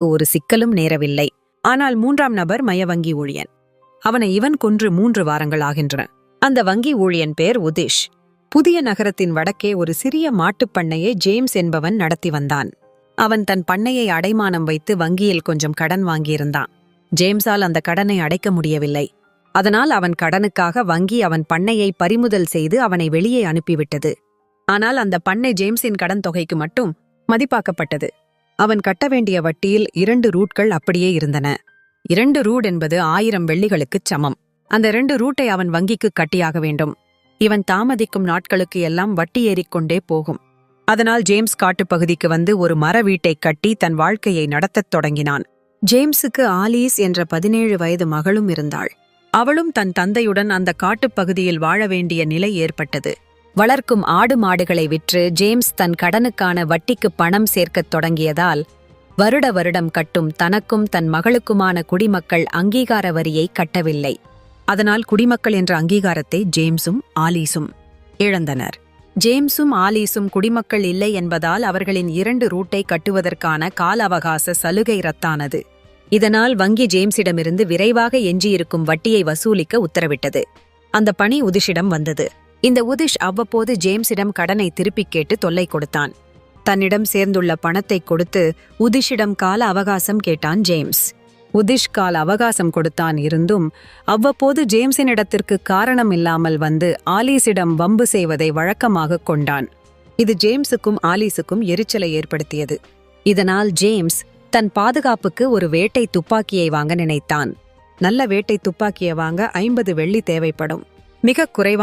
ஒரு சிக்கலும் நேரவில்லை. ஆனால் 3ஆம் நபர் வங்கி ஊழியன். அவனை இவன் கொன்று 3 வாரங்கள் ஆகின்றன. அந்த வங்கி ஊழியன் பேர் உதிஷ். புதிய நகரத்தின் வடக்கே ஒரு சிறிய மாட்டுப் பண்ணையை ஜேம்ஸ் என்பவன் நடத்தி வந்தான். அவன் தன் பண்ணையை அடைமானம் வைத்து வங்கியில் கொஞ்சம் கடன் வாங்கியிருந்தான். ஜேம்ஸால் அந்த கடனை அடைக்க முடியவில்லை. அதனால் அவன் கடனுக்காக வங்கி அவன் பண்ணையை பறிமுதல் செய்து அவனை வெளியே அனுப்பிவிட்டது. ஆனால் அந்த பண்ணை ஜேம்ஸின் கடன் தொகைக்கு மட்டும் மதிப்பாக்கப்பட்டது. அவன் கட்ட வேண்டிய வட்டியில் 2 ரூட்கள் அப்படியே இருந்தன. 2 ரூட் என்பது 1000 வெள்ளிகளுக்குச் சமம். அந்த 2 ரூட்டை அவன் வங்கிக்கு கட்டியாக வேண்டும். இவன் தாமதிக்கும் நாட்களுக்கு எல்லாம் வட்டி ஏறிக்கொண்டே போகும். அதனால் ஜேம்ஸ் காட்டுப்பகுதிக்கு வந்து ஒரு மர வீட்டைக் கட்டி தன் வாழ்க்கையை நடத்தத் தொடங்கினான். ஜேம்ஸுக்கு ஆலீஸ் என்ற 17 வயது மகளும் இருந்தாள். அவளும் தன் தந்தையுடன் அந்த காட்டுப்பகுதியில் வாழ வேண்டிய நிலை ஏற்பட்டது. வளர்க்கும் ஆடு மாடுகளை விற்று ஜேம்ஸ் தன் கடனுக்கான வட்டிக்கு பணம் சேர்க்கத் தொடங்கியதால் வருட வருடம் கட்டும் தனக்கும் தன் மகளுக்குமான குடிமக்கள் அங்கீகார வரியை கட்டவில்லை. அதனால் குடிமக்கள் என்ற அங்கீகாரத்தை ஜேம்ஸும் ஆலீஸும் இழந்தனர். ஜேம்ஸும் ஆலீஸும் குடிமக்கள் இல்லை என்பதால் அவர்களின் 2 ரூட்டை கட்டுவதற்கான கால அவகாச சலுகை ரத்தானது. இதனால் வங்கி ஜேம்ஸிடமிருந்து விரைவாக எஞ்சியிருக்கும் வட்டியை வசூலிக்க உத்தரவிட்டது. அந்த பணி உதிஷிடம் வந்தது. இந்த உதிஷ் அவ்வப்போது ஜேம்ஸிடம் கடனை திருப்பிக் கேட்டு தொல்லை கொடுத்தான். தன்னிடம் சேர்ந்துள்ள பணத்தை கொடுத்து உதிஷிடம் கால அவகாசம் கேட்டான் ஜேம்ஸ். உதிஷ் கால அவகாசம் கொடுத்தான். இருந்தும் அவ்வப்போது ஜேம்ஸினிடத்திற்கு காரணம் இல்லாமல் வந்து ஆலீஸிடம் வம்பு செய்வதை வழக்கமாக கொண்டான். இது ஜேம்ஸுக்கும் ஆலீஸுக்கும் எரிச்சலை ஏற்படுத்தியது. இதனால் ஜேம்ஸ் தன் பாதுகாப்புக்கு ஒரு வேட்டை துப்பாக்கியை வாங்க நினைத்தான். நல்ல வேட்டை துப்பாக்கியை வாங்க 50 வெள்ளி தேவைப்படும். மிக குறைவான